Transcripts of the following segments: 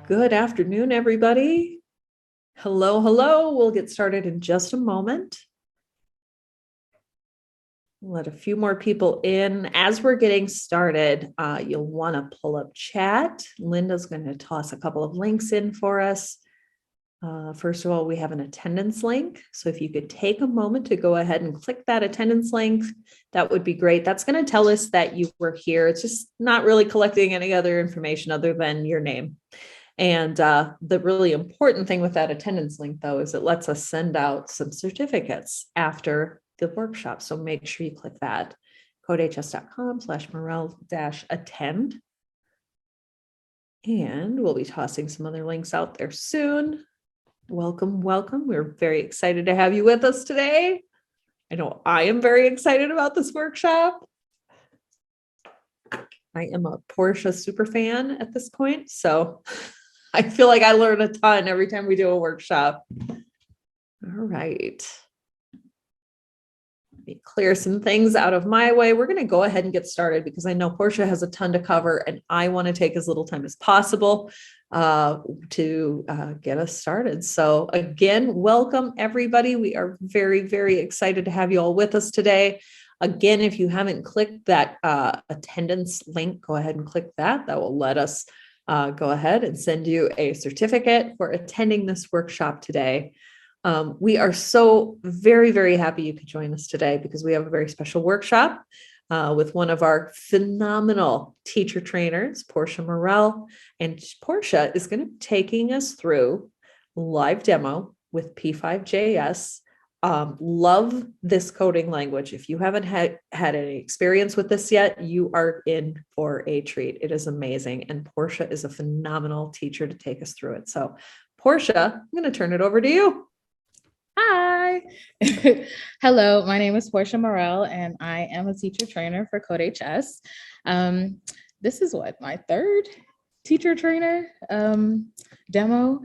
Good afternoon, everybody. Hello, hello. We'll get started in just a moment. Let a few more people in. As we're getting started, you'll want to pull up chat. Linda's going to toss a couple of links in for us. First of all, we have an attendance link. So if you could take a moment to go ahead and click that attendance link, that would be great. That's going to tell us that you were here. It's just not really collecting any other information other than your name. And the really important thing with that attendance link, though, is it lets us send out some certificates after the workshop. So make sure you click that, codehs.com/Morrell-attend. And we'll be tossing some other links out there soon. Welcome, welcome. We're very excited to have you with us today. I know I am very excited about this workshop. I am a Portia super fan at this point, so I feel like I learn a ton every time we do a workshop. All right. Let me clear some things out of my way. We're going to go ahead and get started because I know Portia has a ton to cover and I want to take as little time as possible to get us started. So again, welcome everybody. We are very, very excited to have you all with us today. Again, if you haven't clicked that attendance link, go ahead and click that. That will let us go ahead and send you a certificate for attending this workshop today. We are so very, very happy you could join us today because we have a very special workshop with one of our phenomenal teacher trainers, Portia Morrell. And Portia is going to be taking us through live demo with P5JS. Love this coding language. If you haven't had any experience with this yet, you are in for a treat. It is amazing. And Portia is a phenomenal teacher to take us through it. So Portia, I'm going to turn it over to you. Hi. Hello, my name is Portia Morrell, and I am a teacher trainer for CodeHS. This is my third teacher trainer demo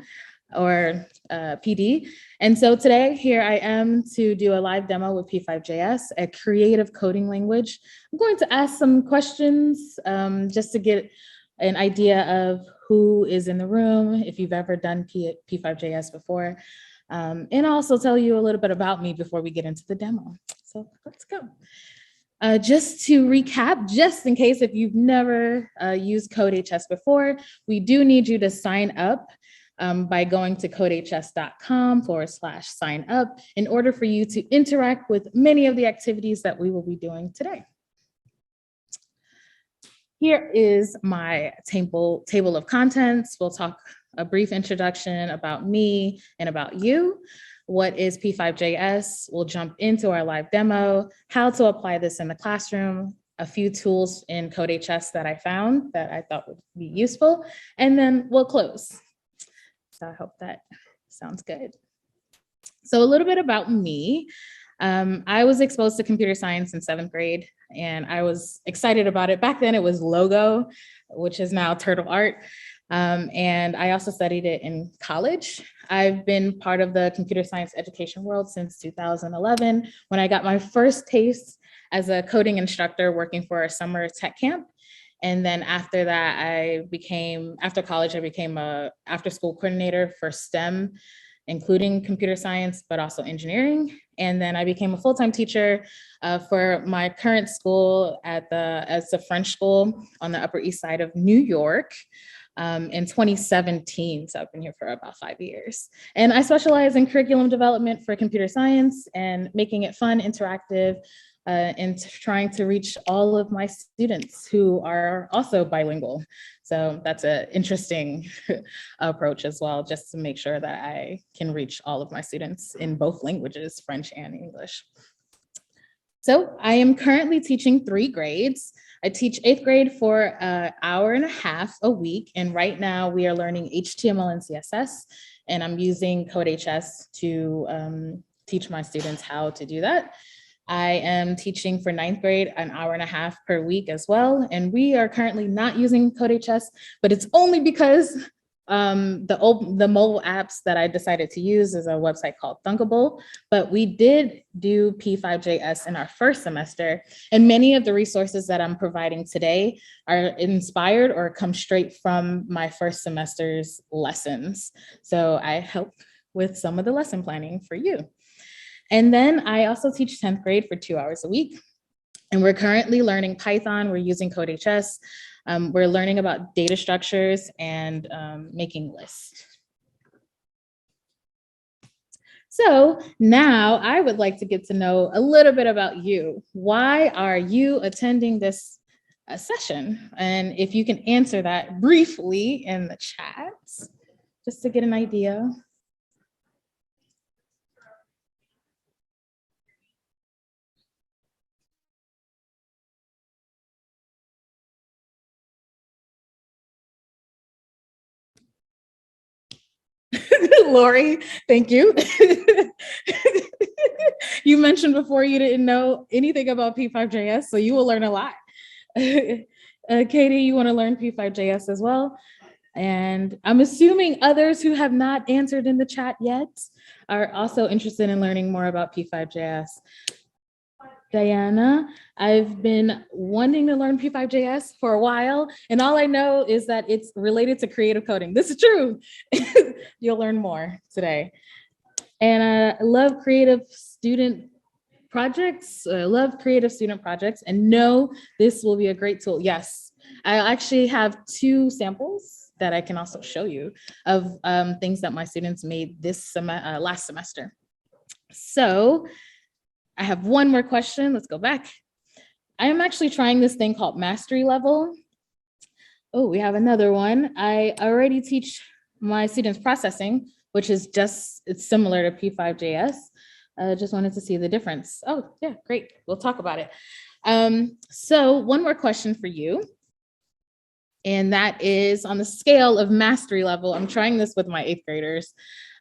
or PD. And so today here I am to do a live demo with P5JS, a creative coding language. I'm going to ask some questions just to get an idea of who is in the room, if you've ever done P5JS before. And also tell you a little bit about me before we get into the demo. So let's go. Just to recap, just in case if you've never used CodeHS before, we do need you to sign up by going to codehs.com/sign up in order for you to interact with many of the activities that we will be doing today. Here is my table of contents. We'll talk a brief introduction about me and about you. What is P5JS? We'll jump into our live demo, how to apply this in the classroom, a few tools in CodeHS that I found that I thought would be useful, and then we'll close. So I hope that sounds good. So a little bit about me. I was exposed to computer science in 7th grade, and I was excited about it. Back then it was Logo, which is now Turtle Art. And I also studied it in college. I've been part of the computer science education world since 2011, when I got my first taste as a coding instructor working for a summer tech camp. And then after that, after college, I became a after-school coordinator for STEM, including computer science, but also engineering. And then I became a full-time teacher for my current school as a French school on the Upper East Side of New York. In 2017, so I've been here for about 5 years. And I specialize in curriculum development for computer science and making it fun, interactive, and trying to reach all of my students who are also bilingual. So that's an interesting approach as well, just to make sure that I can reach all of my students in both languages, French and English. So I am currently teaching 3 grades. I teach 8th grade for an hour and a half a week. And right now we are learning HTML and CSS. And I'm using CodeHS to teach my students how to do that. I am teaching for 9th grade an hour and a half per week as well. And we are currently not using CodeHS, but it's only because The mobile apps that I decided to use is a website called Thunkable, but we did do P5JS in our first semester, and many of the resources that I'm providing today are inspired or come straight from my first semester's lessons. So I help with some of the lesson planning for you. And then I also teach 10th grade for 2 hours a week. And we're currently learning Python. We're using CodeHS. We're learning about data structures and making lists. So now I would like to get to know a little bit about you. Why are you attending this session? And if you can answer that briefly in the chat, just to get an idea. Lori, thank you. You mentioned before you didn't know anything about P5JS, so you will learn a lot. Katie, you want to learn P5JS as well? And I'm assuming others who have not answered in the chat yet are also interested in learning more about P5JS. Diana, I've been wanting to learn P5JS for a while, and all I know is that it's related to creative coding. This is true. You'll learn more today. And I love creative student projects. I love creative student projects, and know this will be a great tool. Yes, I actually have 2 samples that I can also show you of things that my students made this last semester. So I have one more question. Let's go back. I am actually trying this thing called Mastery Level. Oh, we have another one. I already teach my students processing, which is it's similar to P5JS. Just wanted to see the difference. Oh, yeah, great. We'll talk about it. So one more question for you. And that is on the scale of mastery level. I'm trying this with my 8th graders.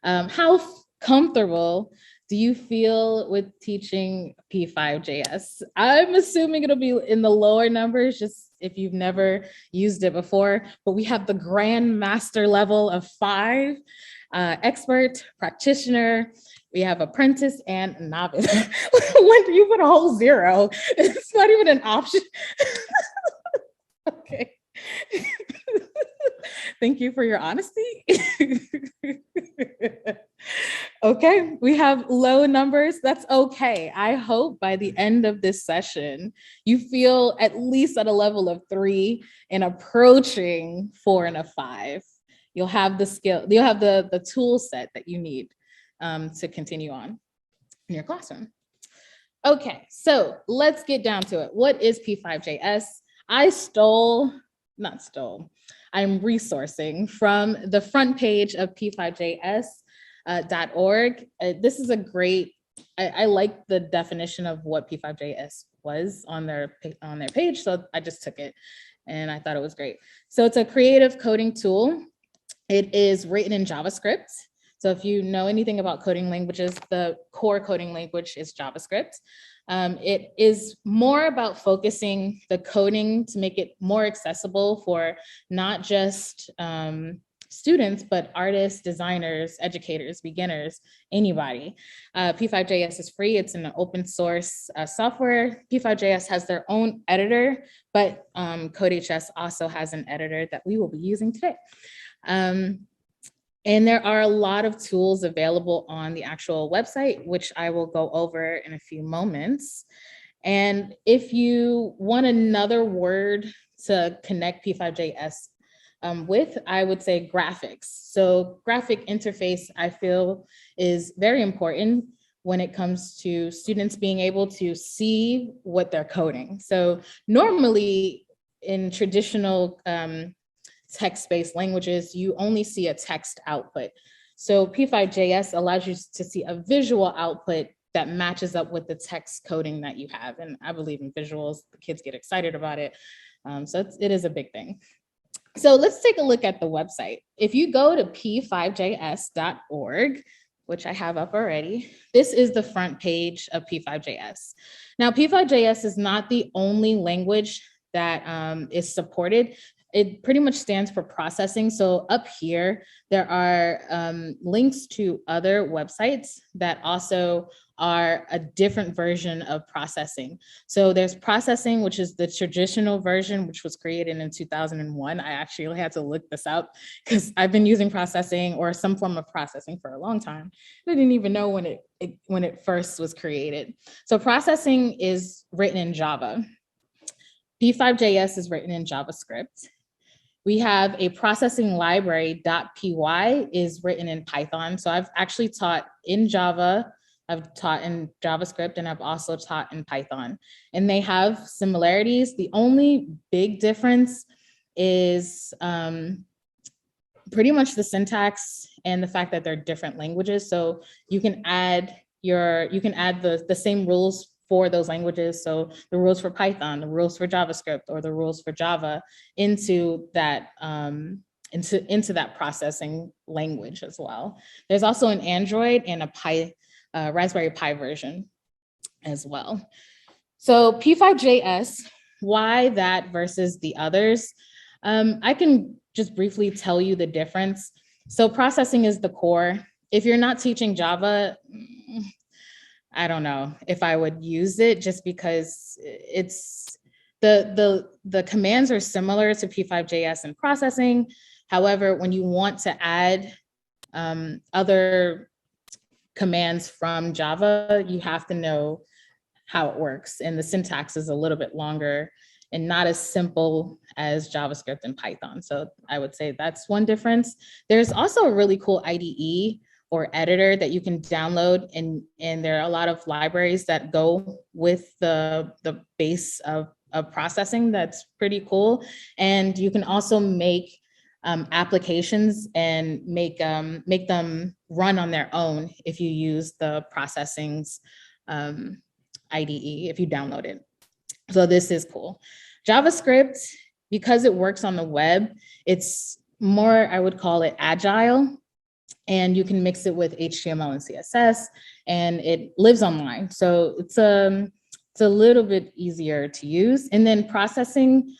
How comfortable do you feel with teaching P5JS? I'm assuming it'll be in the lower numbers, just if you've never used it before, but we have the grand master level of 5, expert, practitioner, we have apprentice and novice. When do you put a whole 0? It's not even an option. Okay. Thank you for your honesty. Okay, we have low numbers. That's okay. I hope by the end of this session, you feel at least at a level of 3 and approaching 4 and a 5. You'll have the skill, you'll have the tool set that you need to continue on in your classroom. Okay, so let's get down to it. What is P5JS? I'm resourcing from the front page of P5JS.org. This is a great, I like the definition of what P5JS was on their page, so I just took it and I thought it was great. So it's a creative coding tool. It is written in JavaScript. So if you know anything about coding languages, the core coding language is JavaScript. It is more about focusing the coding to make it more accessible for not just students, but artists, designers, educators, beginners, anybody. P5JS is free. It's an open source software. P5JS has their own editor, but CodeHS also has an editor that we will be using today. And there are a lot of tools available on the actual website, which I will go over in a few moments. And if you want another word to connect P5JS with, I would say graphics. So graphic interface, I feel, is very important when it comes to students being able to see what they're coding. So normally in traditional text-based languages, you only see a text output. So P5JS allows you to see a visual output that matches up with the text coding that you have. And I believe in visuals, the kids get excited about it. So it is a big thing. So let's take a look at the website. If you go to p5js.org, which I have up already, this is the front page of P5JS. Now, P5JS is not the only language that is supported. It pretty much stands for processing. So up here, there are links to other websites that also are a different version of processing. So there's processing, which is the traditional version, which was created in 2001. I actually had to look this up because I've been using processing or some form of processing for a long time. I didn't even know when it first was created. So processing is written in Java. P5JS is written in JavaScript. We have a processing library, .py, is written in Python. So I've actually taught in Java, I've taught in JavaScript, and I've also taught in Python. And they have similarities. The only big difference is pretty much the syntax and the fact that they're different languages. So you can add the same rules for those languages. So the rules for Python, the rules for JavaScript, or the rules for Java into that into that processing language as well. There's also an Android and a Raspberry Pi version as well. So P5JS, why that versus the others? I can just briefly tell you the difference. So processing is the core. If you're not teaching Java, I don't know if I would use it, just because it's the commands are similar to P5JS and processing. However, when you want to add other commands from Java, you have to know how it works. And the syntax is a little bit longer and not as simple as JavaScript and Python. So I would say that's one difference. There's also a really cool IDE or editor that you can download, and there are a lot of libraries that go with the base of processing. That's pretty cool. And you can also make applications and make them run on their own if you use the processing's IDE, if you download it. So this is cool. JavaScript, because it works on the web, it's more, I would call it agile. And you can mix it with HTML and CSS, and it lives online. So it's a little bit easier to use. And then processing.py,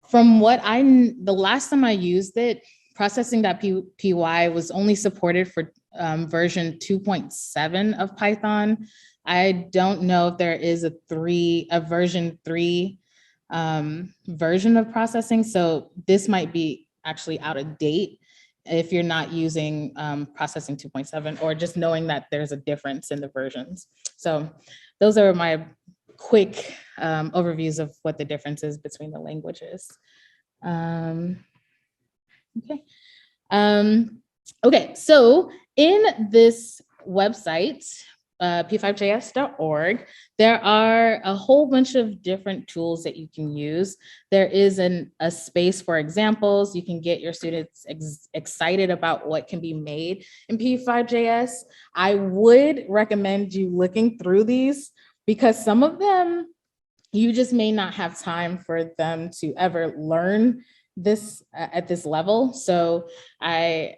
from what the last time I used it, processing.py was only supported for version 2.7 of Python. I don't know if there is a version 3 version of processing. So this might be actually out of date if you're not using processing 2.7, or just knowing that there's a difference in the versions. So those are my quick overviews of what the difference is between the languages. Okay, so in this website, p5js.org, there are a whole bunch of different tools that you can use. There is a space for examples. You can get your students excited about what can be made in P5JS. I would recommend you looking through these, because some of them, you just may not have time for them to ever learn this at this level. So I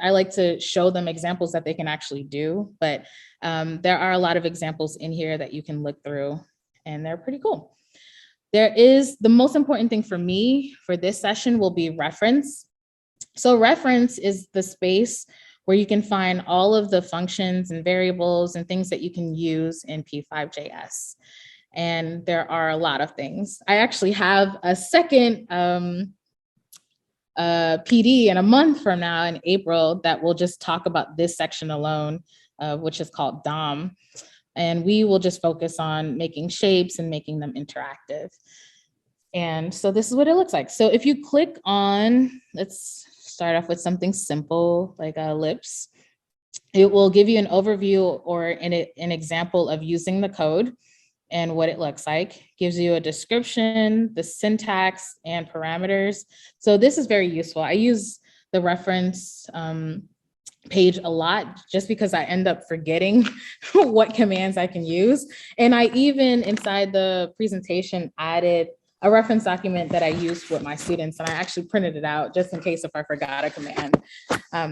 like to show them examples that they can actually do, but there are a lot of examples in here that you can look through, and they're pretty cool. There is the most important thing for me for this session will be reference. So reference is the space where you can find all of the functions and variables and things that you can use in P5JS. And there are a lot of things. I actually have a second PD in a month from now in April that will just talk about this section alone, which is called DOM. And we will just focus on making shapes and making them interactive. And so this is what it looks like. So if you click on, let's start off with something simple like a ellipse. It will give you an overview or an example of using the code and what it looks like. Gives you a description, the syntax, and parameters. So this is very useful. I use the reference page a lot just because I end up forgetting what commands I can use. And I even inside the presentation added a reference document that I used with my students, and I actually printed it out just in case if I forgot a command.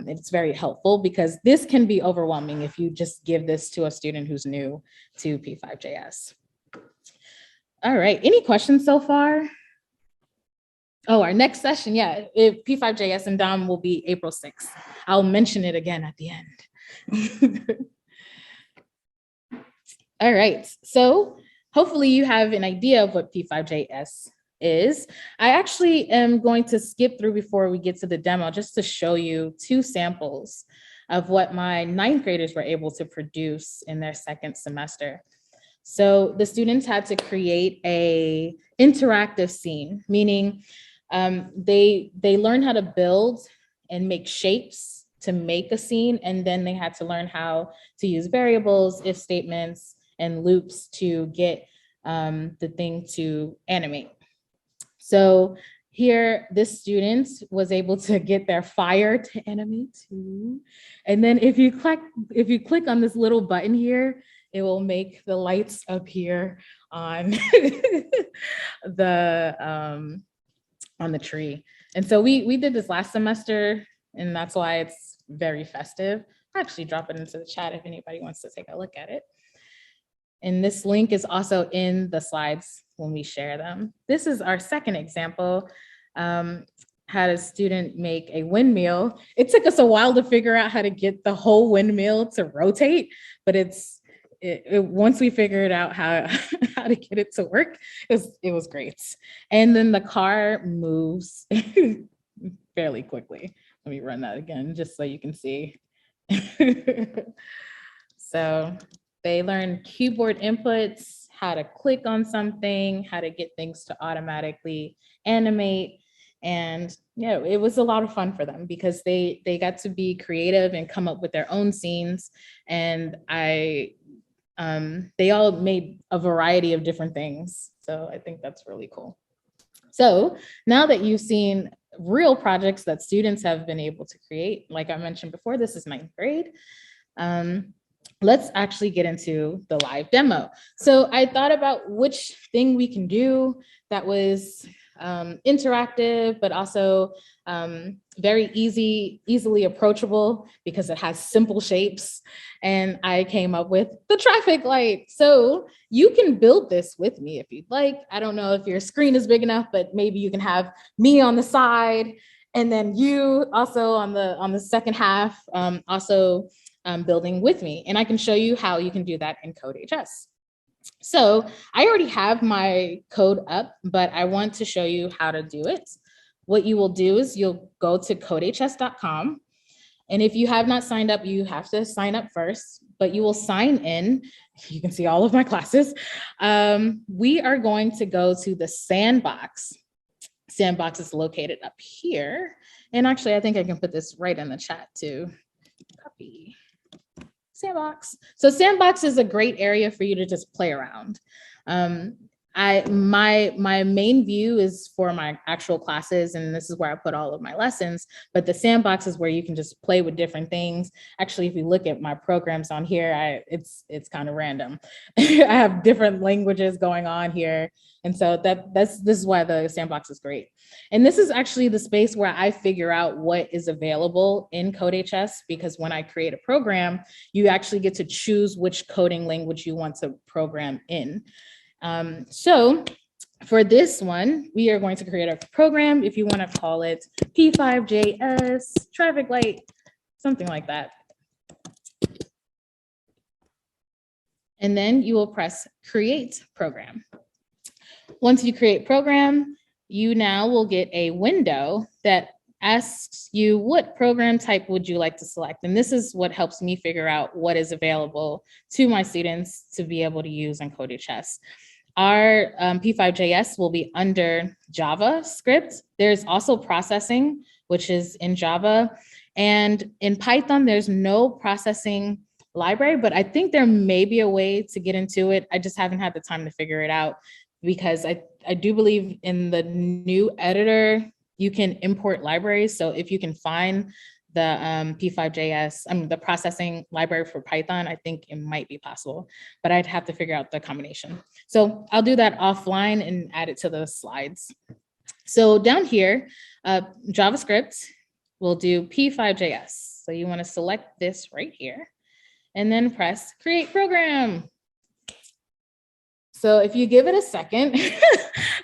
It's very helpful because this can be overwhelming if you just give this to a student who's new to P5JS. All right, any questions so far? Oh, our next session, yeah, P5JS and DOM will be April 6th. I'll mention it again at the end. All right, so hopefully you have an idea of what P5JS is. I actually am going to skip through before we get to the demo just to show you 2 samples of what my 9th graders were able to produce in their 2nd semester. So the students had to create a interactive scene, meaning they learned how to build and make shapes to make a scene, and then they had to learn how to use variables, if statements, and loops to get the thing to animate. So here, this student was able to get their fire to animate too. And then if you click on this little button here, it will make the lights appear on the tree. And so we did this last semester, and that's why it's very festive. I'll actually drop it into the chat if anybody wants to take a look at it. And this link is also in the slides when we share them. This is our 2nd example. Had a student make a windmill. It took us a while to figure out how to get the whole windmill to rotate, but once we figured out how to get it to work, it was great. And then the car moves fairly quickly. Let me run that again just so you can see. So they learned keyboard inputs, how to click on something, how to get things to automatically animate. And yeah, it was a lot of fun for them because they got to be creative and come up with their own scenes. And they all made a variety of different things. So I think that's really cool. So now that you've seen real projects that students have been able to create, like I mentioned before, this is 9th grade. Let's actually get into the live demo. So I thought about which thing we can do that was interactive, but also very easily approachable because it has simple shapes. And I came up with the traffic light. So you can build this with me if you'd like. I don't know if your screen is big enough, but maybe you can have me on the side and then you also on the second half, building with me. And I can show you how you can do that in CodeHS. So I already have my code up, but I want to show you how to do it. What you will do is you'll go to codehs.com. And if you have not signed up, you have to sign up first, but you will sign in. You can see all of my classes. We are going to go to the sandbox. Sandbox is located up here. And actually, I think I can put this right in the chat too. Copy. Sandbox. So Sandbox is a great area for you to just play around. My main view is for my actual classes, and this is where I put all of my lessons, but the Sandbox is where you can just play with different things. Actually, if you look at my programs on here, it's kind of random. I have different languages going on here. And so this is why the Sandbox is great. And this is actually the space where I figure out what is available in CodeHS, because when I create a program, you actually get to choose which coding language you want to program in. So for this one, we are going to create a program, if you want to call it P5JS, traffic light, something like that. And then you will press create program. Once you create program, you now will get a window that asks you what program type would you like to select. And this is what helps me figure out what is available to my students to be able to use in CodeHS. Our P5JS will be under JavaScript. There's also processing, which is in Java. And in Python, there's no processing library, but I think there may be a way to get into it. I just haven't had the time to figure it out, because I do believe in the new editor, you can import libraries. So if you can find the P5JS, the processing library for Python, I think it might be possible, but I'd have to figure out the combination. So I'll do that offline and add it to the slides. So down here, JavaScript, we'll do P5JS. So you want to select this right here and then press create program. So if you give it a second,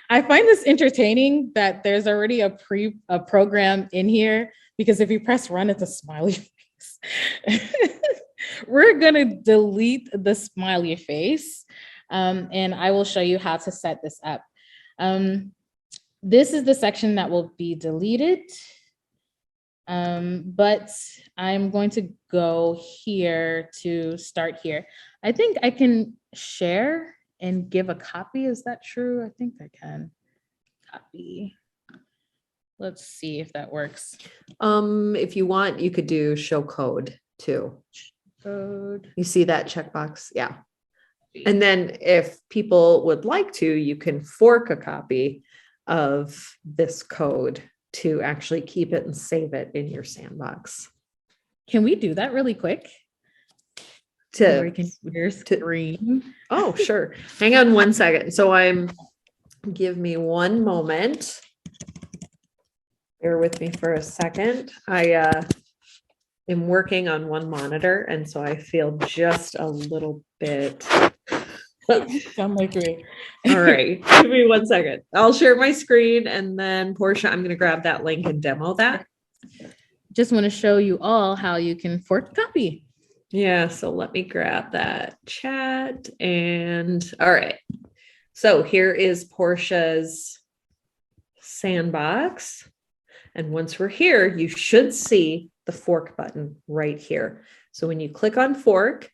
I find this entertaining that there's already a program in here, because if you press run, it's a smiley face. We're gonna delete the smiley face, and I will show you how to set this up. This is the section that will be deleted, but I'm going to go here to start here. I think I can share and give a copy. Is that true? I think I can copy. Let's see if that works. If you want, you could do show code too. Code. You see that checkbox? Yeah. And then if people would like to, you can fork a copy of this code to actually keep it and save it in your sandbox. Can we do that really quick? Or can your screen? Oh, sure. Hang on one second. So give me one moment. Bear with me for a second. I am working on one monitor, and so I feel just a little bit. Sound like me. All right, give me 1 second. I'll share my screen, and then Portia, I'm going to grab that link and demo that. Just want to show you all how you can fork copy. Yeah, so let me grab that chat, and all right. So here is Portia's sandbox. And once we're here, you should see the fork button right here. So when you click on fork,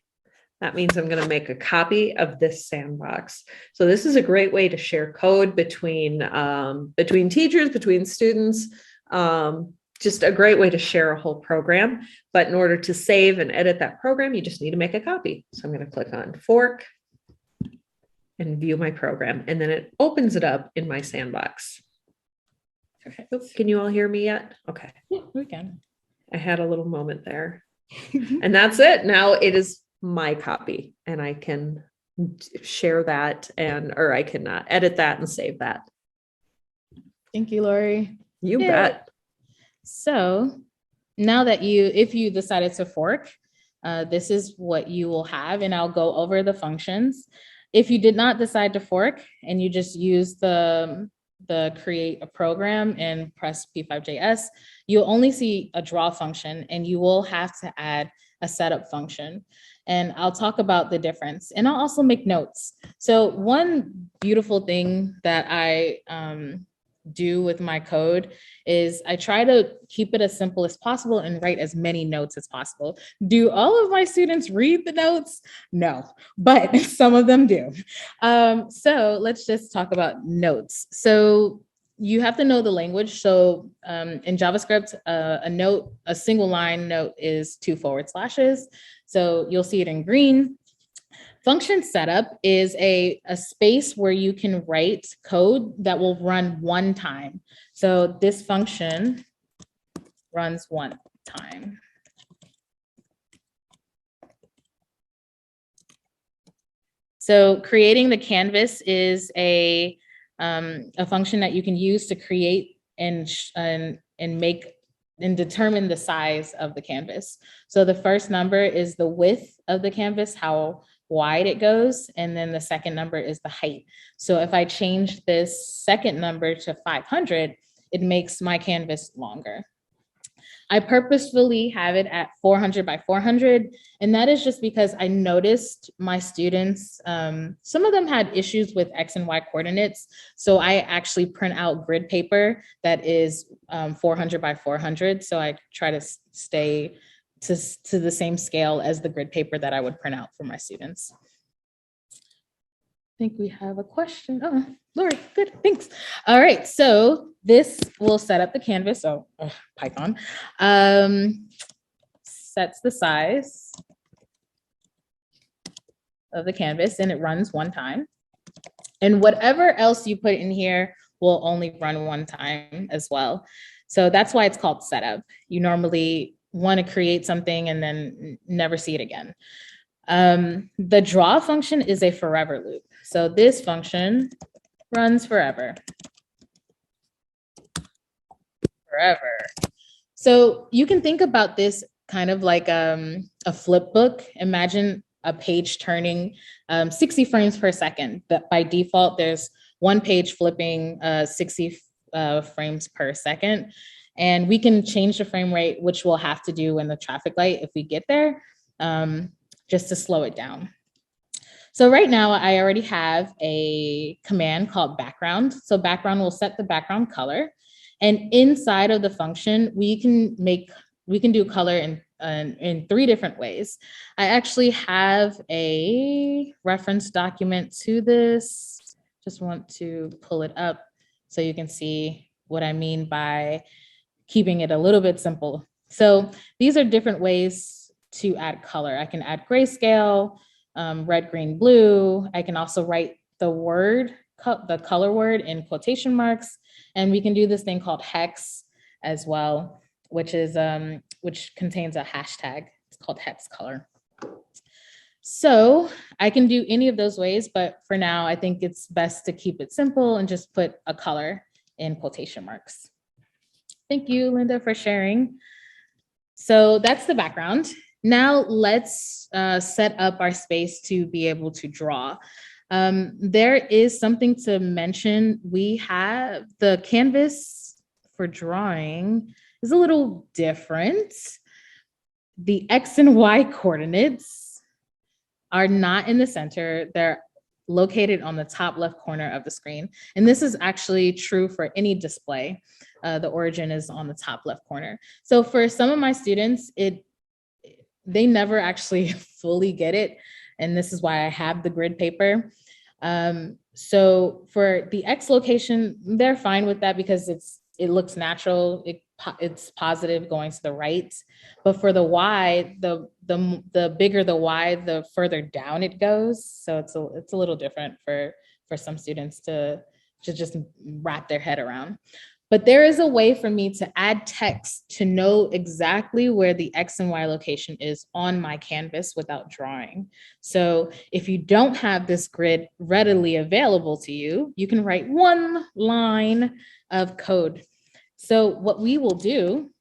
that means I'm going to make a copy of this sandbox. So this is a great way to share code between teachers, between students, just a great way to share a whole program. But in order to save and edit that program, you just need to make a copy. So I'm going to click on fork and view my program, and then it opens it up in my sandbox. Okay. Oh, can you all hear me yet? Okay. Yeah, we can. I had a little moment there. And that's it. Now it is my copy, and I can share that or I can edit that and save that. Thank you, Lori. You bet. So now that if you decided to fork, this is what you will have, and I'll go over the functions. If you did not decide to fork and you just use the create a program and press P5JS, you'll only see a draw function, and you will have to add a setup function. And I'll talk about the difference, and I'll also make notes. So one beautiful thing that I do with my code is I try to keep it as simple as possible and write as many notes as possible. Do all of my students read the notes? No, but some of them do. So let's just talk about notes. So you have to know the language. So in JavaScript, a single line note is 2 forward slashes. So you'll see it in green. Function setup is a space where you can write code that will run one time. So this function runs one time. So creating the canvas is a function that you can use to create and make and determine the size of the canvas. So the first number is the width of the canvas, how wide it goes, and then the second number is the height. So if I change this second number to 500, it makes my canvas longer. I purposefully have it at 400 by 400, and that is just because I noticed my students, some of them had issues with X and Y coordinates, so I actually print out grid paper that is 400 by 400, so I try to stay to the same scale as the grid paper that I would print out for my students. I think we have a question. Oh, Lori, good, thanks. All right, so this will set up the canvas. So Python sets the size of the canvas, and it runs one time. And whatever else you put in here will only run one time as well. So that's why it's called setup. You normally want to create something and then never see it again. The draw function is a forever loop. So this function runs forever. Forever. So you can think about this kind of like a flip book. Imagine a page turning 60 frames per second. But by default, there's one page flipping 60 frames per second. And we can change the frame rate, which we'll have to do in the traffic light if we get there, just to slow it down. So right now I already have a command called background. So background will set the background color. And inside of the function, we can do color in 3 different ways. I actually have a reference document to this. Just want to pull it up so you can see what I mean by keeping it a little bit simple. So these are different ways to add color. I can add grayscale, red, green, blue. I can also write the word, the color word in quotation marks. And we can do this thing called hex as well, which contains a hashtag. It's called hex color. So I can do any of those ways, but for now, I think it's best to keep it simple and just put a color in quotation marks. Thank you, Linda, for sharing. So that's the background. Now let's set up our space to be able to draw. There is something to mention. We have the canvas for drawing is a little different. The X and Y coordinates are not in the center. They're located on the top left corner of the screen. And this is actually true for any display. The origin is on the top left corner. So for some of my students, they never actually fully get it. And this is why I have the grid paper. So for the X location, they're fine with that because it looks natural. It's positive going to the right. But for the Y, the bigger the Y, the further down it goes. So it's a little different for some students to just wrap their head around. But there is a way for me to add text to know exactly where the X and Y location is on my canvas without drawing. So if you don't have this grid readily available to you, you can write one line of code. So what we will do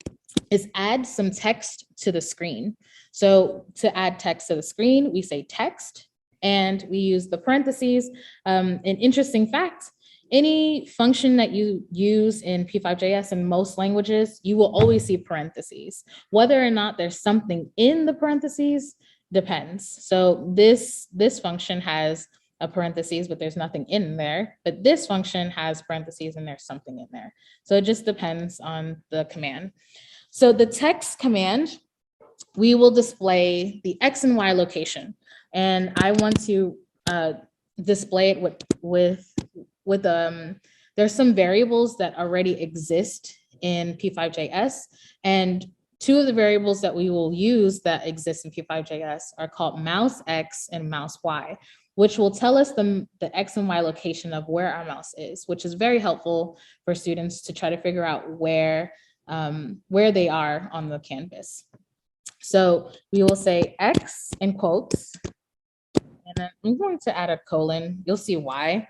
is add some text to the screen. So to add text to the screen, we say text, and we use the parentheses. An interesting fact, any function that you use in P5JS in most languages, you will always see parentheses. Whether or not there's something in the parentheses depends. So this function has a parentheses, but there's nothing in there. But this function has parentheses and there's something in there. So it just depends on the command. So the text command, we will display the X and Y location. And I want to display it with there's some variables that already exist in P5JS, and 2 of the variables that we will use that exist in P5JS are called mouse X and mouse Y, which will tell us the X and Y location of where our mouse is, which is very helpful for students to try to figure out where they are on the canvas. So we will say X in quotes, and then I'm going to add a colon. You'll see why.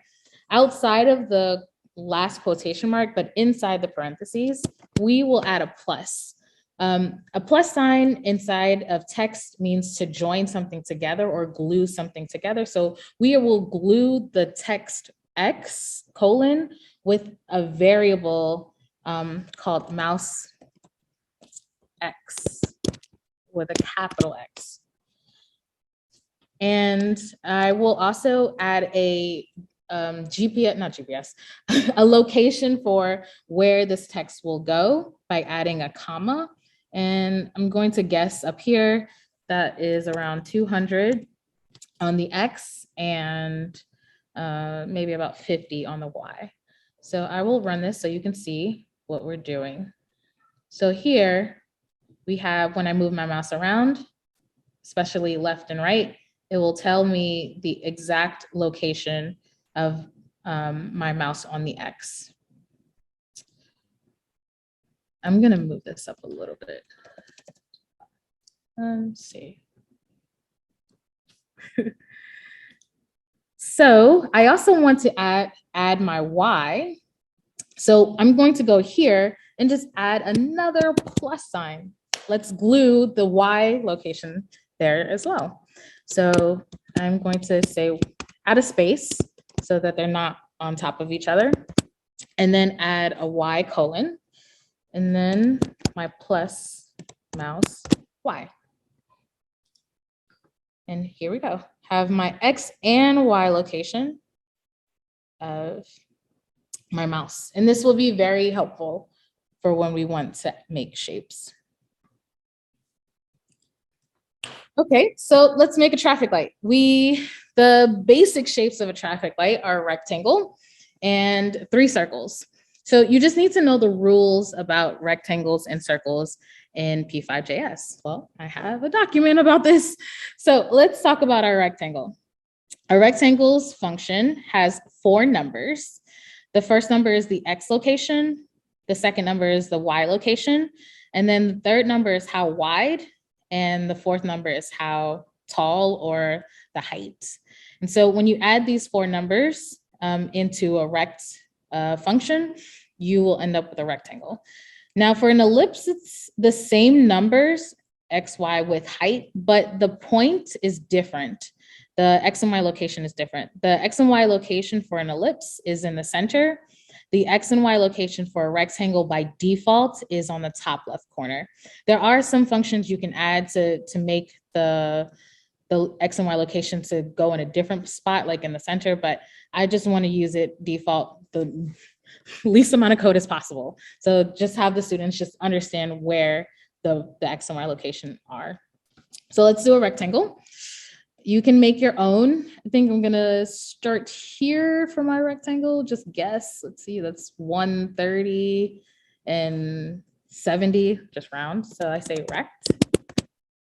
Outside of the last quotation mark, but inside the parentheses, we will add a plus. A plus sign inside of text means to join something together or glue something together. So we will glue the text X colon with a variable called mouse X with a capital X. And I will also add a a location for where this text will go by adding a comma. And I'm going to guess up here that is around 200 on the X and maybe about 50 on the Y. So I will run this so you can see what we're doing. So here we have, when I move my mouse around, especially left and right, it will tell me the exact location of my mouse on the X. I'm gonna move this up a little bit. Let's see. So I also want to add my Y. So I'm going to go here and just add another plus sign. Let's glue the Y location there as well. So I'm going to say add a space so that they're not on top of each other, and then add a Y colon, and then my plus mouse Y. And here we go. Have my X and Y location of my mouse. And this will be very helpful for when we want to make shapes. Okay, so let's make a traffic light. The basic shapes of a traffic light are a rectangle and 3 circles. So you just need to know the rules about rectangles and circles in P5JS. Well, I have a document about this. So let's talk about our rectangle. A rectangle's function has 4 numbers. The first number is the X location. The second number is the Y location. And then the third number is how wide. And the fourth number is how tall or the height. And so when you add these 4 numbers into a rect function, you will end up with a rectangle. Now for an ellipse, it's the same numbers, X, Y with height, but the point is different. The X and Y location is different. The X and Y location for an ellipse is in the center. The X and Y location for a rectangle by default is on the top left corner. There are some functions you can add to make the X and Y location to go in a different spot, like in the center, but I just want to use it default, the least amount of code as possible. So just have the students just understand where the X and Y location are. So let's do a rectangle. You can make your own. I think I'm gonna start here for my rectangle, just guess. Let's see, that's 130 and 70, just round. So I say rect,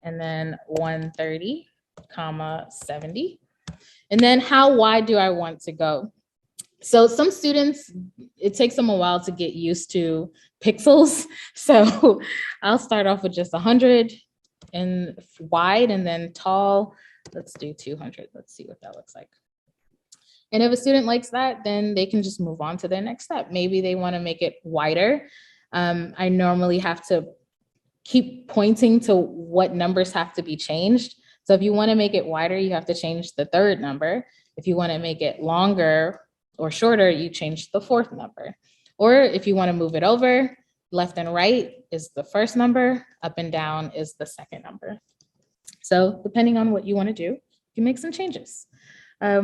and then 130, comma 70. And then how wide do I want to go? So some students, it takes them a while to get used to pixels. So I'll start off with just 100 and wide, and then tall. Let's do 200. Let's see what that looks like. And if a student likes that, then they can just move on to their next step. Maybe they want to make it wider. I normally have to keep pointing to what numbers have to be changed. So if you want to make it wider, you have to change the 3rd number. If you want to make it longer or shorter, you change the 4th number. Or if you want to move it over, left and right is the 1st number, up and down is the 2nd number. So depending on what you want to do, you make some changes. I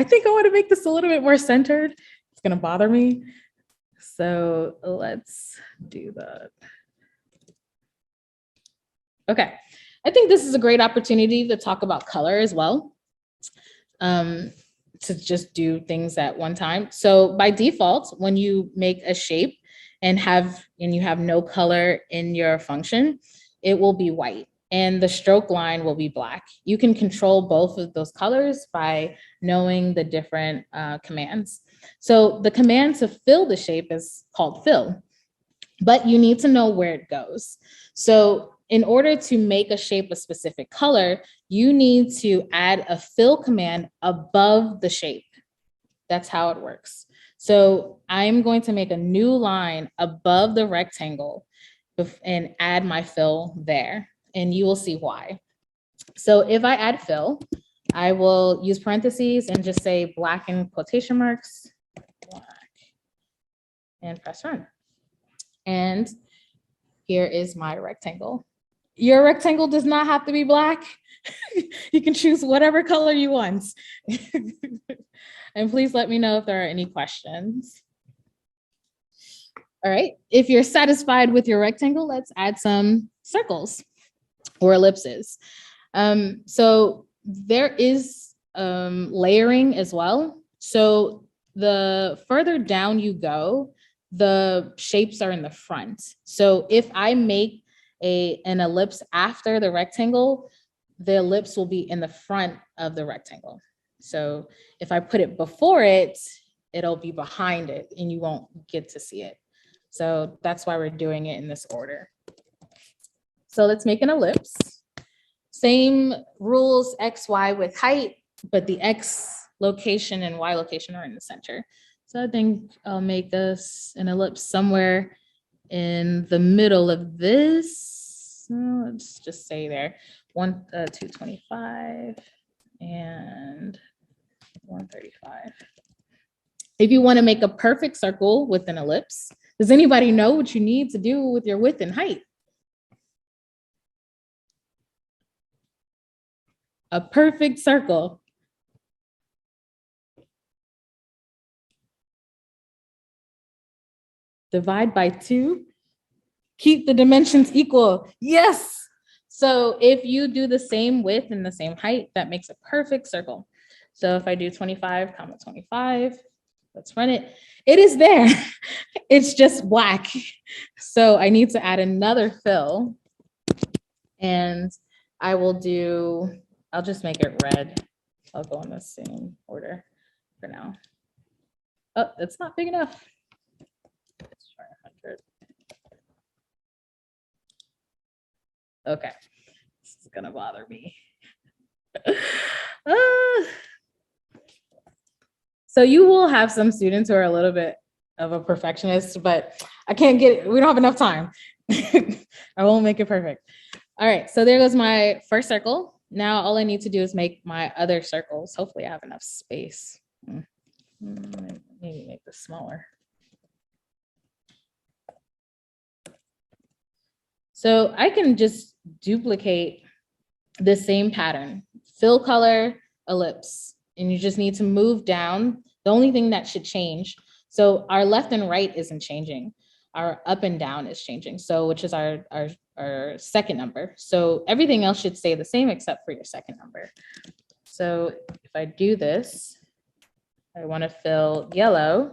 think I want to make this a little bit more centered. It's going to bother me. So let's do that. Okay. I think this is a great opportunity to talk about color as well, to just do things at one time. So by default, when you make a shape and you have no color in your function, it will be white. And the stroke line will be black. You can control both of those colors by knowing the different commands. So the command to fill the shape is called fill, but you need to know where it goes. So in order to make a shape a specific color, you need to add a fill command above the shape. That's how it works. So I'm going to make a new line above the rectangle and add my fill there. And you will see why. So if I add fill, I will use parentheses and just say black in quotation marks, black, and press run. And here is my rectangle. Your rectangle does not have to be black. You can choose whatever color you want. And please let me know if there are any questions. All right, if you're satisfied with your rectangle, let's add some circles or ellipses. So there is layering as well. So the further down you go, the shapes are in the front. So if I make an ellipse after the rectangle, the ellipse will be in the front of the rectangle. So if I put it before it, it'll be behind it and you won't get to see it. So that's why we're doing it in this order. So let's make an ellipse. Same rules, X, Y with height, but the X location and Y location are in the center. So I think I'll make this an ellipse somewhere in the middle of this. So let's just say there, 225 and 135. If you want to make a perfect circle with an ellipse, does anybody know what you need to do with your width and height? A perfect circle. Divide by 2. Keep the dimensions equal. Yes. So if you do the same width and the same height, that makes a perfect circle. So if I do 25, 25, let's run it. It is there. It's just black. So I need to add another fill. And I will do, I'll just make it red. I'll go in the same order for now. Oh, it's not big enough. Let's try 100. Okay, this is gonna bother me. So you will have some students who are a little bit of a perfectionist, but I can't get it. We don't have enough time. I won't make it perfect. All right, so there goes my first circle. Now all I need to do is make my other circles. Hopefully I have enough space. Maybe make this smaller. So I can just duplicate the same pattern, fill color, ellipse, and you just need to move down. The only thing that should change, so our left and right isn't changing, our up and down is changing, so which is our second number. So everything else should stay the same except for your second number. So if I do this, I want to fill yellow.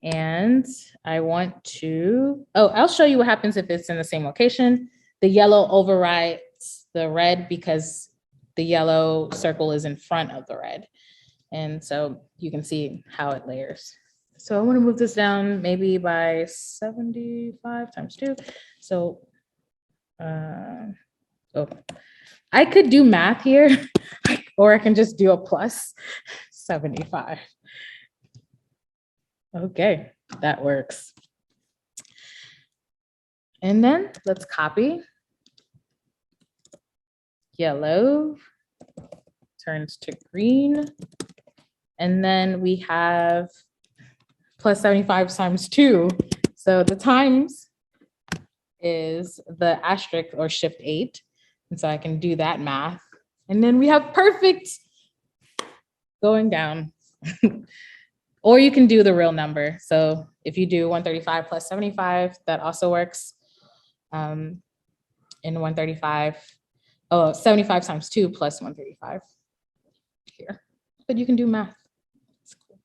And I want to, I'll show you what happens if it's in the same location. The yellow overrides the red because the yellow circle is in front of the red. And so you can see how it layers. So I want to move this down maybe by 75 times 2. So, I could do math here, or I can just do a plus 75. Okay, that works. And then let's copy. Yellow turns to green. And then we have plus 75 times 2. So the times is the asterisk or shift 8. And so I can do that math. And then we have perfect going down. Or you can do the real number. So if you do 135 plus 75, that also works. In 135, 75 times 2 plus 135 here. But you can do math. That's cool.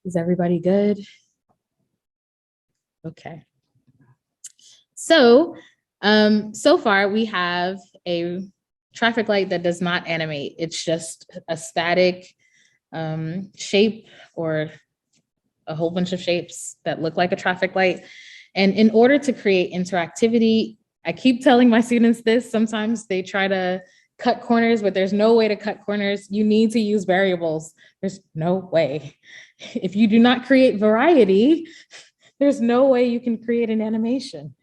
Is everybody good? Okay. So, so far we have a traffic light that does not animate. It's just a static shape or a whole bunch of shapes that look like a traffic light. And in order to create interactivity, I keep telling my students this, sometimes they try to cut corners, but there's no way to cut corners. You need to use variables. There's no way. If you do not create variety, there's no way you can create an animation.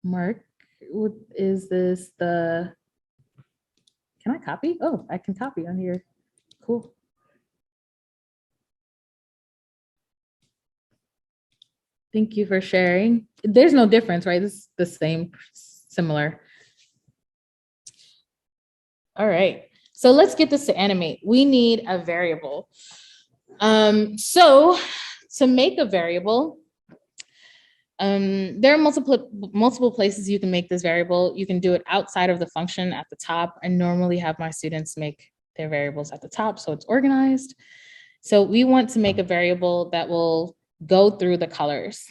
Mark, what is this? Can I copy? Oh, I can copy on here. Cool. Thank you for sharing. There's no difference, right? This is the same, similar. All right. So let's get this to animate. We need a variable. So to make a variable, there are multiple places you can make this variable. You can do it outside of the function at the top. I normally have my students make their variables at the top so it's organized. So we want to make a variable that will go through the colors.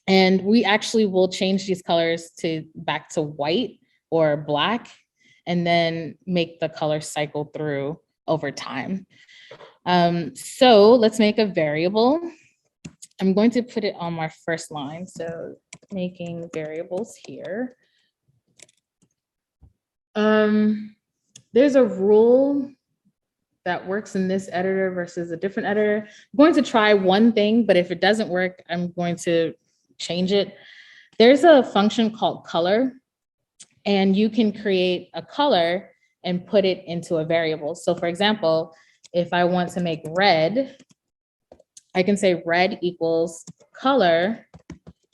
And we actually will change these colors back to white or black, and then make the color cycle through over time. So let's make a variable. I'm going to put it on my first line. So making variables here. There's a rule that works in this editor versus a different editor. I'm going to try one thing, but if it doesn't work, I'm going to change it. There's a function called color, and you can create a color and put it into a variable. So for example, if I want to make red, I can say red equals color,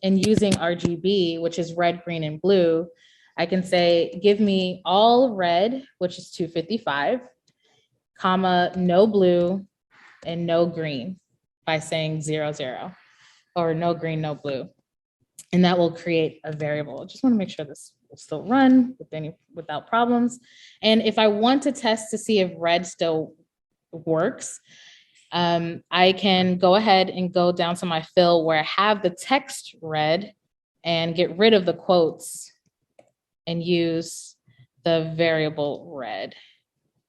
and using RGB, which is red, green, and blue, I can say, give me all red, which is 255, comma, no blue and no green by saying 0, 0, or no green, no blue. And that will create a variable. I just want to make sure this will still run without problems. And if I want to test to see if red still works, I can go ahead and go down to my fill where I have the text red and get rid of the quotes and use the variable red.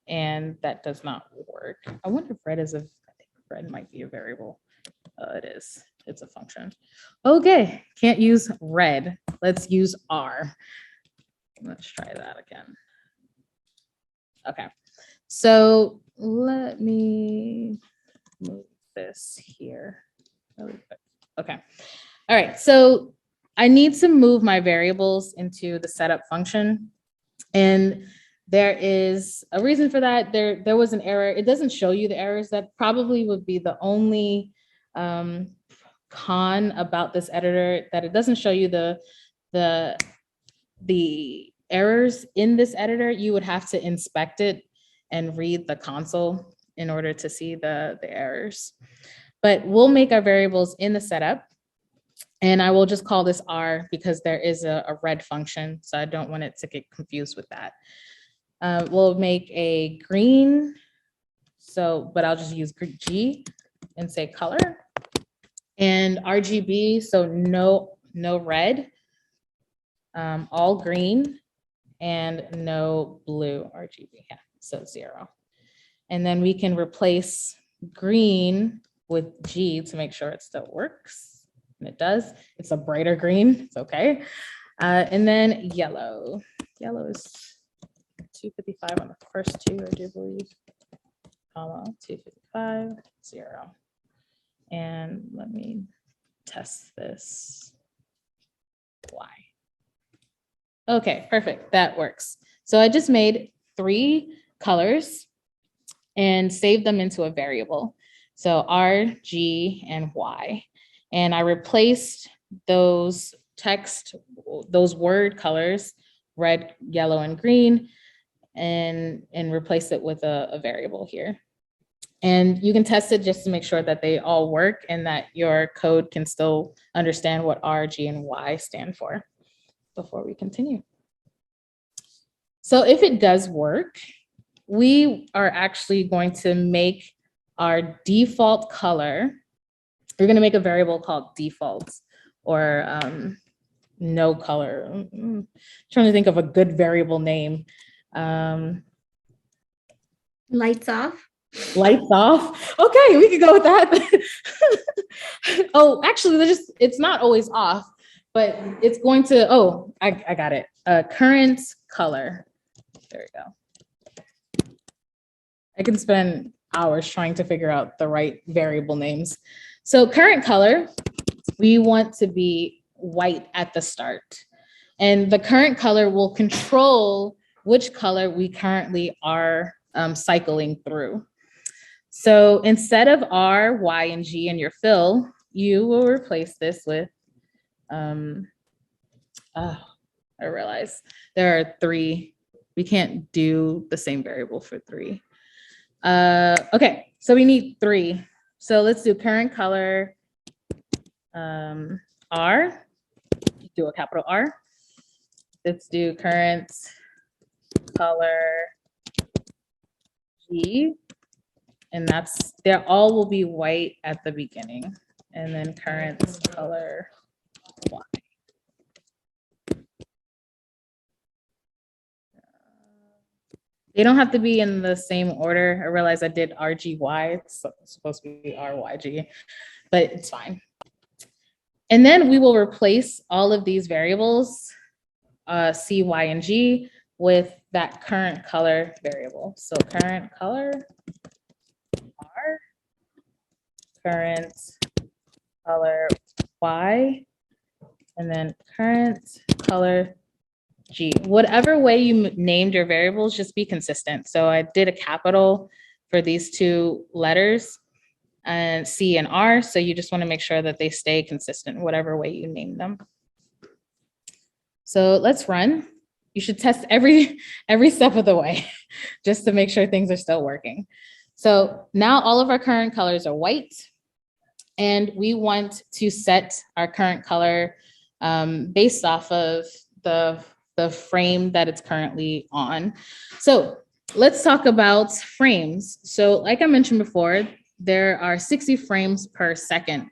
And that does not work. I wonder if red is I think red might be a variable. It is. It's a function. Okay, can't use red. Let's use R. Let's try that again. Okay, so let me move this here really quick. Okay, all right, so I need to move my variables into the setup function, and there is a reason for that. There was an error. It doesn't show you the errors. That probably would be the only con about this editor, that it doesn't show you the errors in this editor. You would have to inspect it and read the console in order to see the errors. But we'll make our variables in the setup, and I will just call this R because there is a red function, so I don't want it to get confused with that. We'll make a green, but I'll just use G and say color. And RGB, so no red, all green, and no blue RGB, yeah, so 0. And then we can replace green with G to make sure it still works, and it does. It's a brighter green, it's okay. And then yellow. Yellow is 255 on the first two, I do believe, comma, 255, 0. And let me test this. Y. Okay, perfect, that works. So I just made 3 colors and saved them into a variable. So R, G, and Y. And I replaced those word colors, red, yellow, and green, and replaced it with a variable here. And you can test it just to make sure that they all work and that your code can still understand what R, G, and Y stand for before we continue. So if it does work, we are actually going to make our default color. We're going to make a variable called default, or no color. I'm trying to think of a good variable name. Lights off. Lights off. Okay, we could go with that. Oh, actually, it's not always off, but it's going to, oh, I got it. Current color. There we go. I can spend hours trying to figure out the right variable names. So current color, we want to be white at the start. And the current color will control which color we currently are cycling through. So instead of R, Y, and G in your fill, you will replace this with, I realize there are 3. We can't do the same variable for 3. Okay, so we need 3. So let's do current color, R, do a capital R. Let's do current color, G. And they all will be white at the beginning. And then current color Y. They don't have to be in the same order. I realize I did RGY. It's supposed to be RYG, but it's fine. And then we will replace all of these variables, C, Y, and G, with that current color variable. So current color current color Y, and then current color G. Whatever way you named your variables, just be consistent. So I did a capital for these two letters, and C and R. So you just want to make sure that they stay consistent, whatever way you name them. So let's run. You should test every step of the way just to make sure things are still working. So now all of our current colors are white, and we want to set our current color based off of the frame that it's currently on. So let's talk about frames. So like I mentioned before, there are 60 frames per second.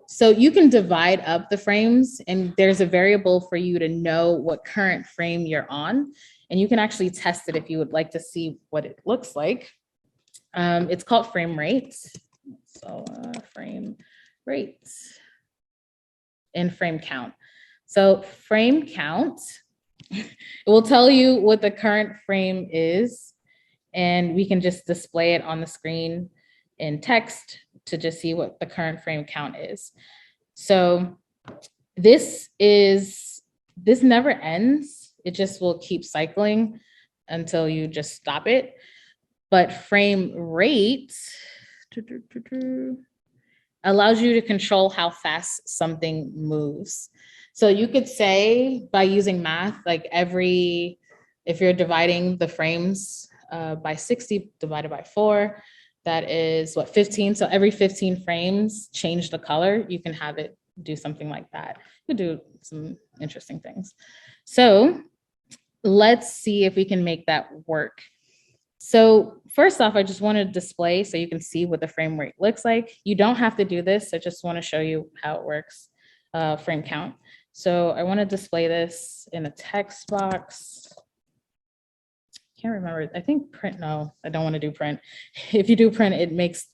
So you can divide up the frames, and there's a variable for you to know what current frame you're on. And you can actually test it if you would like to see what it looks like. It's called frame rate. So frame rate and frame count. So frame count, it will tell you what the current frame is, and we can just display it on the screen in text to just see what the current frame count is. So this never ends. It just will keep cycling until you just stop it. But frame rate allows you to control how fast something moves. So you could say by using math, like if you're dividing the frames by 60 divided by 4, that is what, 15? So every 15 frames, change the color. You can have it do something like that. You could do some interesting things. So let's see if we can make that work. So first off, I just want to display so you can see what the frame rate looks like. You don't have to do this. I just want to show you how it works, frame count. So I want to display this in a text box. Can't remember. I think print. No, I don't want to do print. If you do print, it makes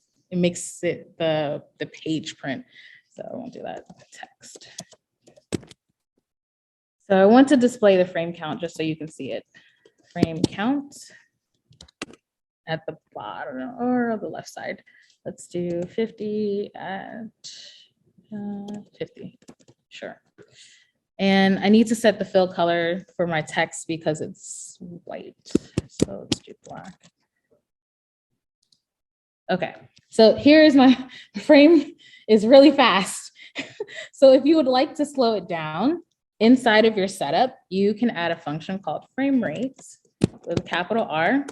it the page print. So I won't do that. Text. So I want to display the frame count just so you can see it. Frame count at the bottom or the left side. Let's do 50 at 50. Sure. And I need to set the fill color for my text because it's white. So let's do black. Okay, so here's my frame is really fast. So if you would like to slow it down, inside of your setup, you can add a function called frame rates with a capital R.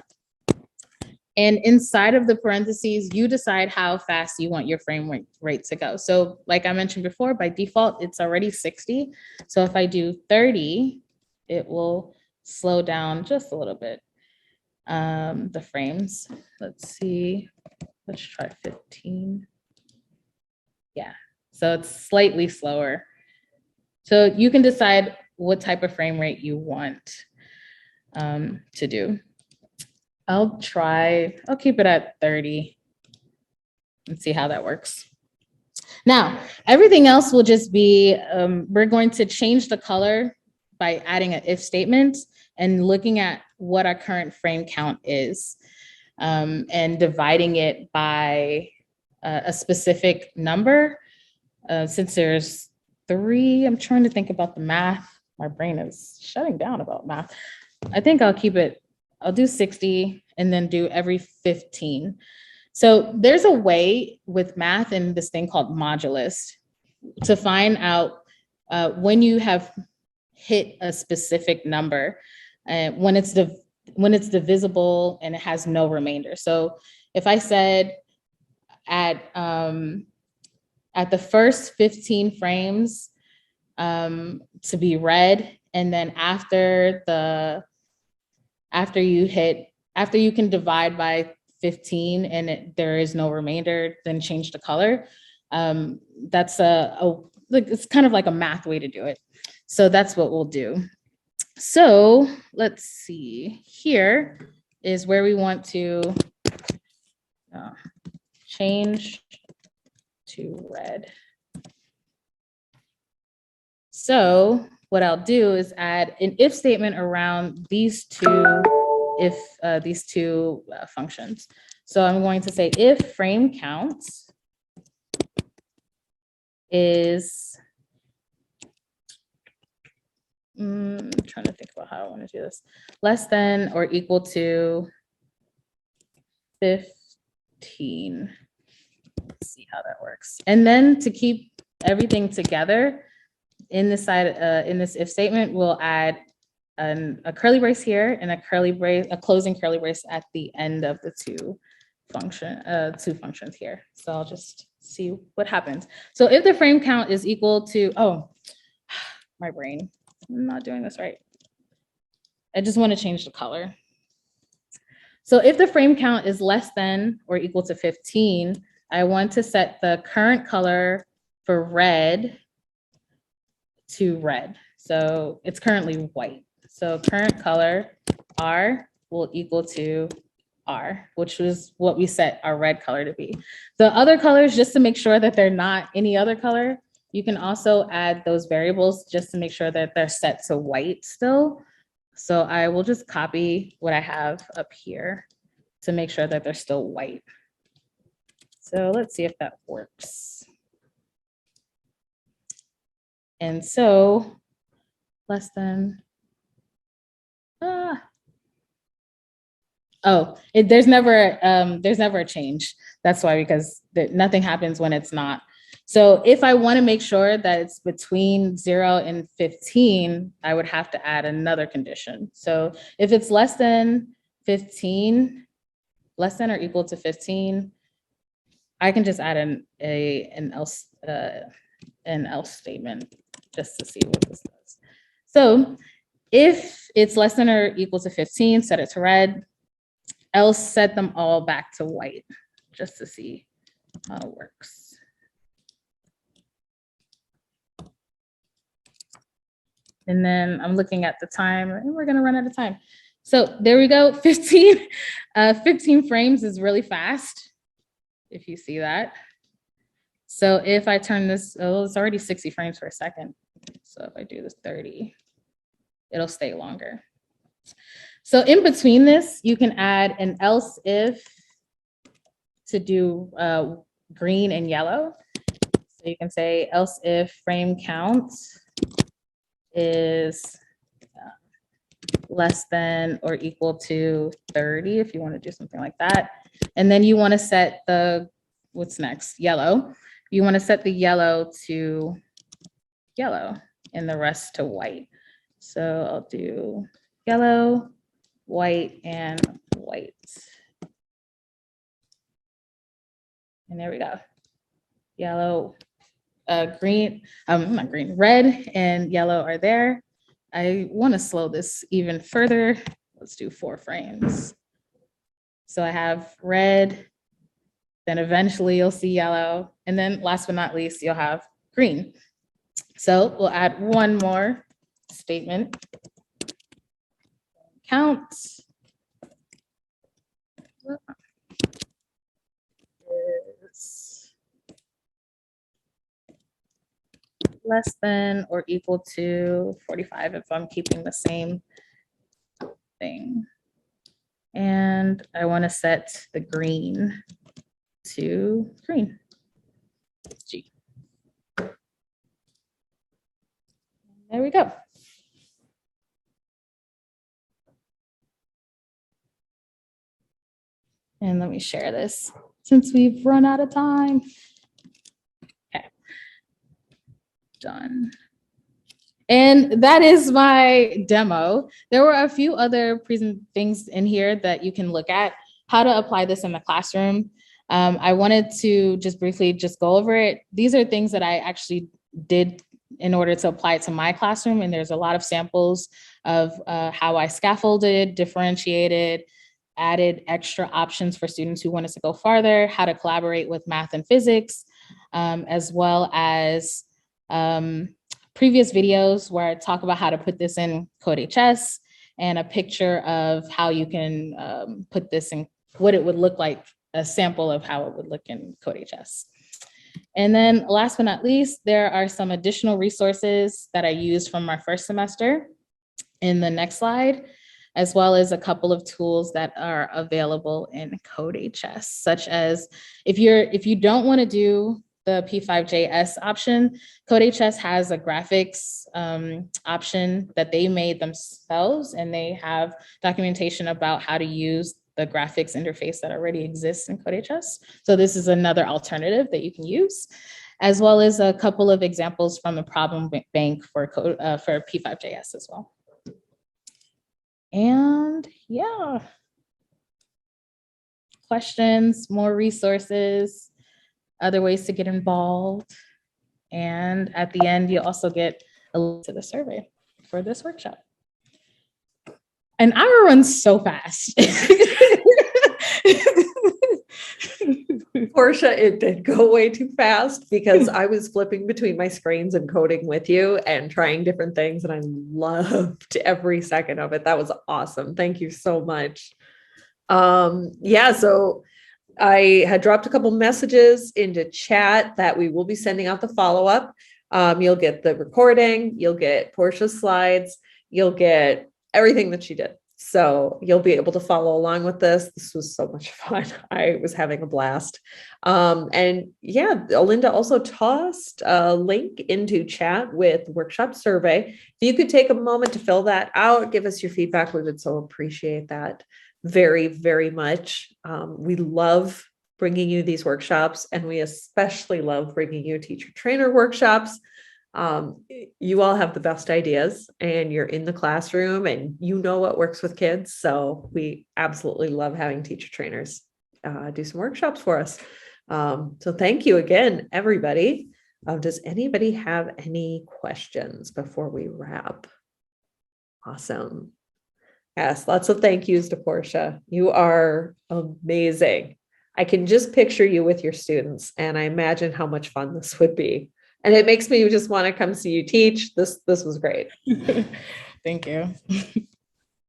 And inside of the parentheses, you decide how fast you want your frame rate to go. So like I mentioned before, by default, it's already 60. So if I do 30, it will slow down just a little bit. The frames, let's see, let's try 15. Yeah, so it's slightly slower. So you can decide what type of frame rate you want to do. I'll keep it at 30 and see how that works. Now, everything else will just be, we're going to change the color by adding an if statement and looking at what our current frame count is and dividing it by a specific number. Since there's 3, I'm trying to think about the math. My brain is shutting down about math. I think I'll do 60 and then do every 15. So there's a way with math and this thing called modulus to find out when you have hit a specific number, when it's divisible and it has no remainder. So if I said at the first 15 frames to be red, and then after you can divide by 15 and there is no remainder, then change the color. That's it's kind of like a math way to do it. So that's what we'll do. So let's see, here is where we want to change to red. So what I'll do is add an if statement around these two functions. So I'm going to say if frame counts is, trying to think about how I want to do this, less than or equal to 15. Let's see how that works. And then to keep everything together in this side, in this if statement, we'll add a curly brace here and a closing curly brace at the end of the two functions here. So I'll just see what happens. So if the frame count is equal to, oh, my brain, I'm not doing this right. I just want to change the color. So if the frame count is less than or equal to 15, I want to set the current color for red to red. So it's currently white. So current color R will equal to R, which was what we set our red color to be. The other colors, just to make sure that they're not any other color, you can also add those variables just to make sure that they're set to white still. So I will just copy what I have up here to make sure that they're still white. So let's see if that works. And so less than, there's never a change. That's why, because nothing happens when it's not. So if I want to make sure that it's between 0 and 15, I would have to add another condition. So if it's less than 15, less than or equal to 15, I can just add an else statement just to see what this does. So if it's less than or equal to 15, set it to red, else set them all back to white just to see how it works. And then I'm looking at the time and we're gonna run out of time. So there we go, 15 frames is really fast, if you see that. So if I turn this, it's already 60 frames per second. So if I do this 30, it'll stay longer. So in between this, you can add an else if to do green and yellow. So you can say else if frame count is less than or equal to 30, if you want to do something like that. And then you want to set the, what's next? Yellow. You want to set the yellow to yellow and the rest to white. So I'll do yellow, white, and white. And there we go. Yellow, green, not green, red and yellow are there. I want to slow this even further. Let's do 4 frames. So I have red, then eventually you'll see yellow, and then last but not least, you'll have green. So we'll add one more statement. Count is less than or equal to 45 if I'm keeping the same thing. And I want to set the green to green. G. There we go. And let me share this since we've run out of time. Okay. Done. And that is my demo. There were a few other things in here that you can look at, how to apply this in the classroom. I wanted to just briefly go over it. These are things that I actually did in order to apply it to my classroom. And there's a lot of samples of how I scaffolded, differentiated, added extra options for students who wanted to go farther, how to collaborate with math and physics, as well as previous videos where I talk about how to put this in CodeHS and a picture of how you can put this in, what it would look like, a sample of how it would look in CodeHS. And then last but not least, there are some additional resources that I used from my first semester in the next slide, as well as a couple of tools that are available in CodeHS, such as if you don't want to do the P5JS option. CodeHS has a graphics option that they made themselves, and they have documentation about how to use the graphics interface that already exists in CodeHS. So this is another alternative that you can use, as well as a couple of examples from the problem bank for P5JS as well. And yeah, questions, more resources, other ways to get involved. And at the end, you also get a link to the survey for this workshop. An hour runs so fast. Portia, it did go way too fast because I was flipping between my screens and coding with you and trying different things, and I loved every second of it. That was awesome. Thank you so much. Yeah, so I had dropped a couple messages into chat that we will be sending out the follow-up. You'll get the recording, you'll get Portia's slides, you'll get everything that she did. So you'll be able to follow along with this. This was so much fun. I was having a blast. And yeah, Alinda also tossed a link into chat with workshop survey. If you could take a moment to fill that out, give us your feedback. We would so appreciate that very, very much. We love bringing you these workshops, and we especially love bringing you teacher trainer workshops. You all have the best ideas, and you're in the classroom and you know what works with kids. So we absolutely love having teacher trainers do some workshops for us. So thank you again, everybody. Does anybody have any questions before we wrap? Awesome. Yes, lots of thank yous to Portia. You are amazing. I can just picture you with your students, and I imagine how much fun this would be. And it makes me just want to come see you teach. This was great. Thank you.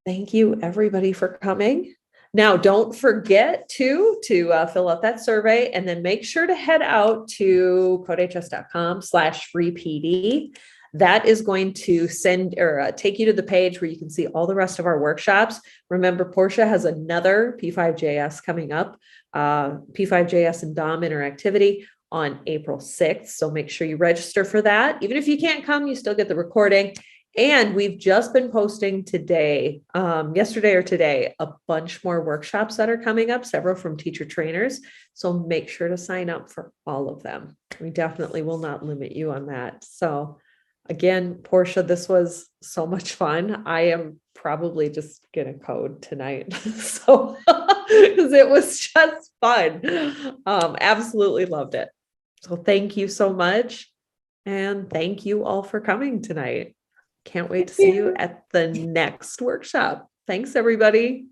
Thank you, everybody, for coming. Now, don't forget to fill out that survey, and then make sure to head out to codehs.com/freepd. That is going to send or take you to the page where you can see all the rest of our workshops. Remember, Portia has another P5JS coming up, P5JS and DOM interactivity on April 6th. So make sure you register for that. Even if you can't come, you still get the recording. And we've just been posting today, yesterday or today, a bunch more workshops that are coming up, several from teacher trainers. So make sure to sign up for all of them. We definitely will not limit you on that. So again, Portia, this was so much fun. I am probably just gonna code tonight. So because it was just fun. Absolutely loved it. So thank you so much. And thank you all for coming tonight. Can't wait to see you at the next workshop. Thanks, everybody.